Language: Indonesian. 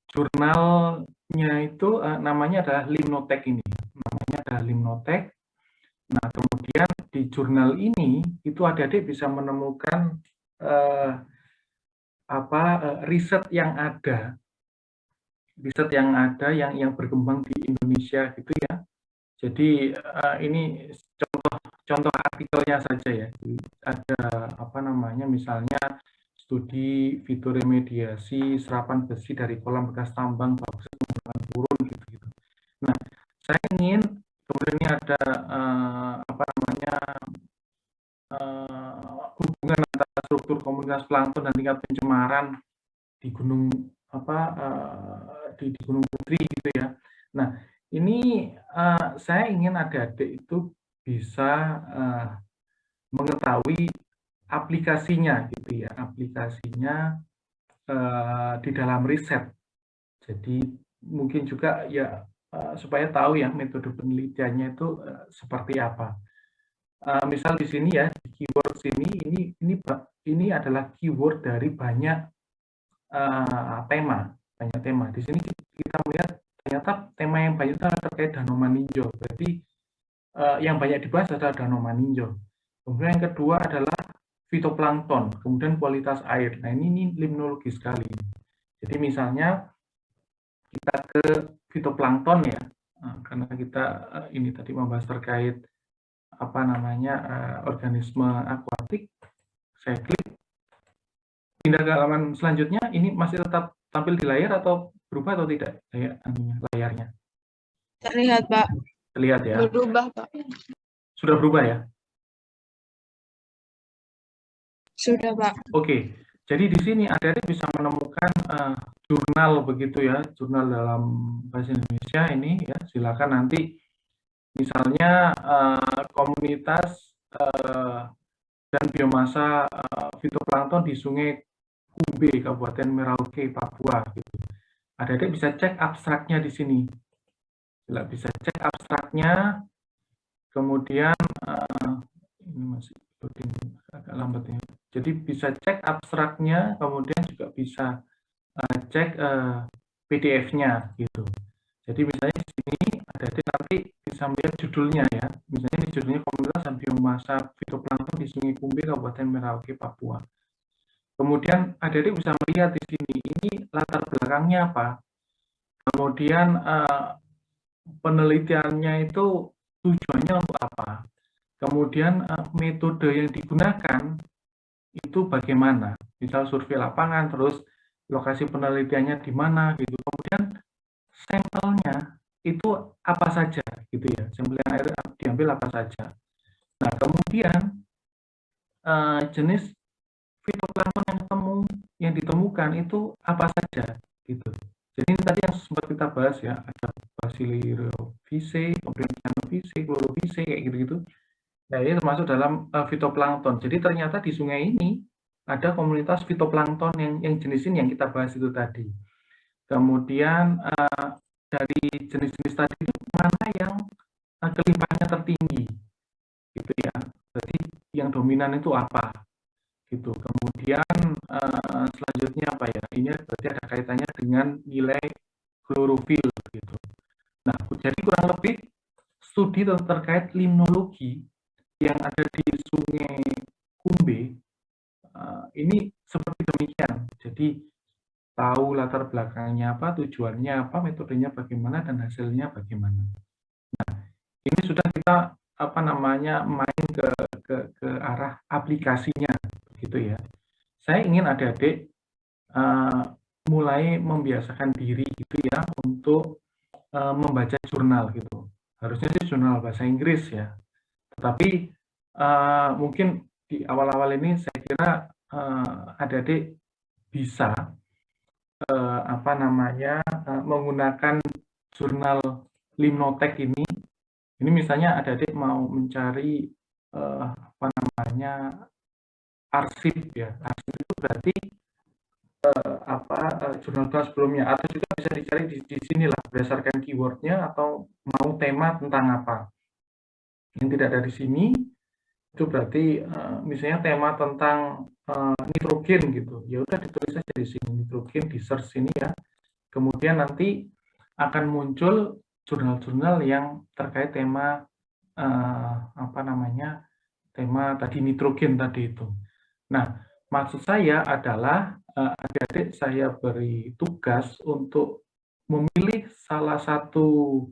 jurnalnya itu namanya adalah Limnotek ini, namanya adalah Limnotek. Nah, kemudian di jurnal ini itu adik-adik bisa menemukan riset yang ada, yang berkembang di Indonesia gitu ya. Jadi ini contoh artikelnya saja ya. Ada misalnya studi fitoremediasi serapan besi dari kolam bekas tambang bauksit menggunakan turun gitu. Nah, saya ingin kemudian ini ada hubungan antara struktur komunitas plankton dan tingkat pencemaran di gunung di Gunung Putri gitu ya. Nah, ini saya ingin adik-adik itu bisa mengetahui aplikasinya gitu ya, aplikasinya di dalam riset. Jadi mungkin juga ya supaya tahu ya metode penelitiannya itu seperti apa. Misal di sini ya, di keyword ini adalah keyword dari banyak tema. Di sini kita melihat ternyata tema yang banyak itu terkait Danau Maninjau. Berarti yang banyak dibahas adalah Danau Maninjau. Kemudian yang kedua adalah fitoplankton, kemudian kualitas air. Nah, ini limnologi sekali. Jadi misalnya kita ke fitoplankton ya, karena kita ini tadi membahas terkait organisme akuatik. Saya klik, pindah ke halaman selanjutnya. Ini masih tetap tampil di layar atau berubah atau tidak layarnya? Terlihat, Pak. Terlihat ya. Berubah, Pak. Sudah berubah ya? Sudah, Pak. Oke. Jadi di sini adik-adik bisa menemukan jurnal begitu ya, jurnal dalam bahasa Indonesia ini ya. Silakan nanti misalnya komunitas dan biomasa fitoplankton di Sungai Kumbe, Kabupaten Merauke, Papua gitu. Adik-adik bisa cek abstraknya di sini. Bisa cek abstraknya, kemudian ini masih loading agak lambat ya. Jadi bisa cek abstraknya, kemudian juga bisa cek PDF-nya gitu. Jadi misalnya di sini adik-adik nanti bisa melihat judulnya ya. Misalnya ini judulnya Komunitas dan Biomasa Fitoplankton di Sungai Kumbe, Kabupaten Merauke, Papua. Kemudian adik-adik bisa melihat di sini ini latar belakangnya apa. Kemudian penelitiannya itu tujuannya untuk apa. Kemudian metode yang digunakan itu bagaimana. Misal survei lapangan, terus lokasi penelitiannya di mana gitu. Kemudian sampelnya itu apa saja gitu ya. Sampel yang air diambil apa saja. Nah, kemudian jenis fitoplankton yang ditemukan itu apa saja gitu. Jadi ini tadi yang sempat kita bahas ya, ada Basilovice, kemudian Canophyce, Chlorophyce kayak gitu-gitu. Nah, ini termasuk dalam fitoplankton. Jadi ternyata di sungai ini ada komunitas fitoplankton yang jenis ini yang kita bahas itu tadi. Kemudian dari jenis-jenis tadi itu mana yang kelimpahannya tertinggi, gitu ya. Jadi yang dominan itu apa, gitu. Kemudian selanjutnya apa ya? Ini berarti ada kaitannya dengan nilai klorofil, gitu. Nah, jadi kurang lebih studi terkait limnologi yang ada di Sungai Kumbe ini seperti demikian. Jadi tahu latar belakangnya apa, tujuannya apa, metodenya bagaimana, dan hasilnya bagaimana. Nah, ini sudah kita main ke arah aplikasinya, gitu ya. Saya ingin adik-adik mulai membiasakan diri gitu ya untuk membaca jurnal gitu. Harusnya sih jurnal bahasa Inggris ya. Tetapi mungkin di awal-awal ini saya kira adik-adik bisa menggunakan jurnal Limnotek ini. Ini misalnya adik-adik mau mencari arsip ya. Arsip itu berarti jurnal sebelumnya, atau juga bisa dicari di sini lah berdasarkan keywordnya atau mau tema tentang apa. Yang tidak ada di sini itu berarti misalnya tema tentang nitrogen gitu, ya udah ditulis aja di sini nitrogen, di search sini ya, Kemudian nanti akan muncul jurnal-jurnal yang terkait tema tema tadi nitrogen tadi itu. Nah, maksud saya adalah adik-adik saya beri tugas untuk memilih salah satu